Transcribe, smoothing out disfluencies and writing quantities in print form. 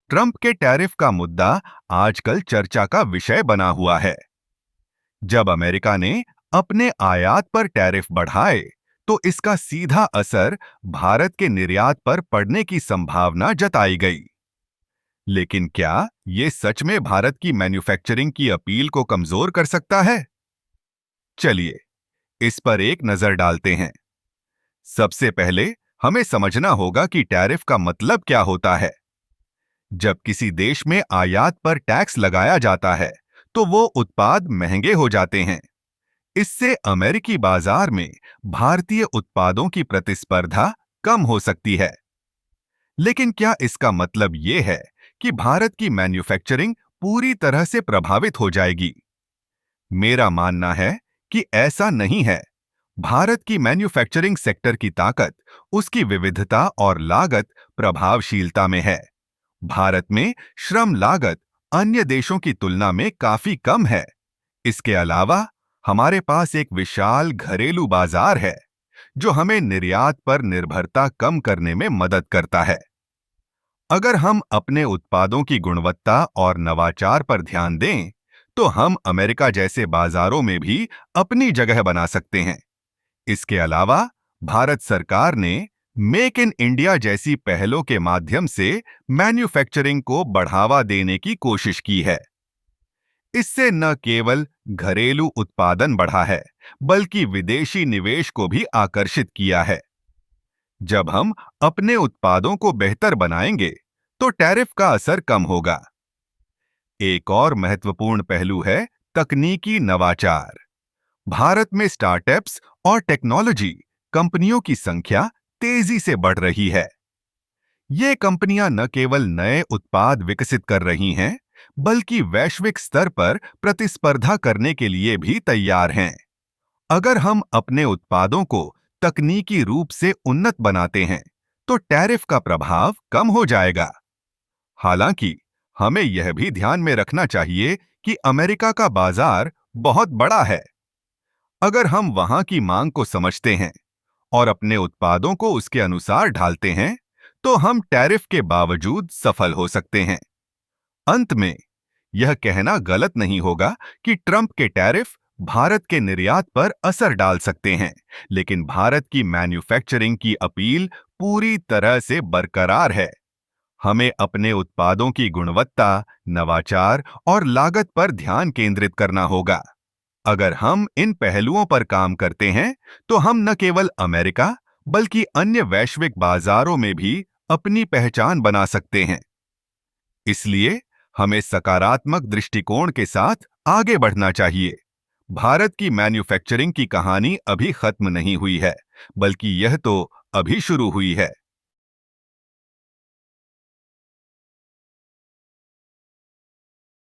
Trump के tariff का मुद्दा आजकल चर्चा का विषय बना हुआ है। जब अमेरिका ने अपने आयात पर टैरिफ बढ़ाए, तो इसका सीधा असर भारत के निर्यात पर पड़ने की संभावना जताई गई। लेकिन क्या ये सच में भारत की मैन्युफैक्चरिंग की अपील को कमजोर कर सकता है? चलिए, इस पर एक नजर डालते हैं। सबसे पहले हमें समझना होगा कि टैरिफ का मतलब क्या होता है। जब किसी देश में आयात पर टैक्स लगाया जाता है, तो वो उत्पाद महंगे हो जाते हैं। इससे अमेरिकी बाजार में भारतीय उत्पादों की प्रतिस्पर्धा कम हो सकती है। लेकिन क्या इसका मतलब ये है कि भारत की मैन्युफैक्चरिंग पूरी तरह से प्रभावित हो जाएगी? मेरा मानना है कि ऐसा नहीं है। भारत की मैन्युफैक्चरिंग सेक्टर की ताकत उसकी विविधता और लागत प्रभावशीलता में है। भारत में श्रम लागत अन्य देशों की तुलना में काफी कम है। इसके अलावा हमारे पास एक विशाल घरेलू बाजार है, जो हमें निर्यात पर निर्भरता कम करने में मदद करता है। अगर हम अपने उत्पादों की गुणवत्ता और नवाचार पर ध्यान दें, तो हम अमेरिका जैसे बाजारों में भी अपनी जगह बना सकते हैं। इसके अलावा भारत सरकार ने मेक इन इंडिया जैसी पहलों के माध्यम से मैन्युफैक्चरिंग को बढ़ावा देने की कोशिश की है। इससे न केवल घरेलू उत्पादन बढ़ा है, बल्कि विदेशी निवेश को भी आकर्षित किया है। जब हम अपने उत्पादों को बेहतर बनाएंगे, तो टैरिफ का असर कम होगा। एक और महत्वपूर्ण पहलू है तकनीकी नवाचार। भारत में स्टार्टअप्स और टेक्नोलॉजी कंपनियों की संख्या तेजी से बढ़ रही है। ये कंपनियां न केवल नए उत्पाद विकसित कर रही हैं, बल्कि वैश्विक स्तर पर प्रतिस्पर्धा करने के लिए भी तैयार हैं। अगर हम अपने उत्पादों को तकनीकी रूप से उन्नत बनाते हैं, तो टैरिफ का प्रभाव कम हो जाएगा। हालांकि हमें यह भी ध्यान में रखना चाहिए कि अमेरिका का बाजार बहुत बड़ा है। अगर हम वहां की मांग को समझते हैं और अपने उत्पादों को उसके अनुसार ढालते हैं, तो हम टैरिफ के बावजूद सफल हो सकते हैं। अंत में यह कहना गलत नहीं होगा कि ट्रंप के टैरिफ भारत के निर्यात पर असर डाल सकते हैं, लेकिन भारत की मैन्युफैक्चरिंग की अपील पूरी तरह से बरकरार है। हमें अपने उत्पादों की गुणवत्ता, नवाचार और लागत पर ध्यान केंद्रित करना होगा। अगर हम इन पहलुओं पर काम करते हैं, तो हम न केवल अमेरिका, बल्कि अन्य वैश्विक बाजारों में भी अपनी पहचान बना सकते हैं। इसलिए हमें सकारात्मक दृष्टिकोण के साथ आगे बढ़ना चाहिए। भारत की मैन्युफैक्चरिंग की कहानी अभी खत्म नहीं हुई है, बल्कि यह तो अभी शुरू हुई है।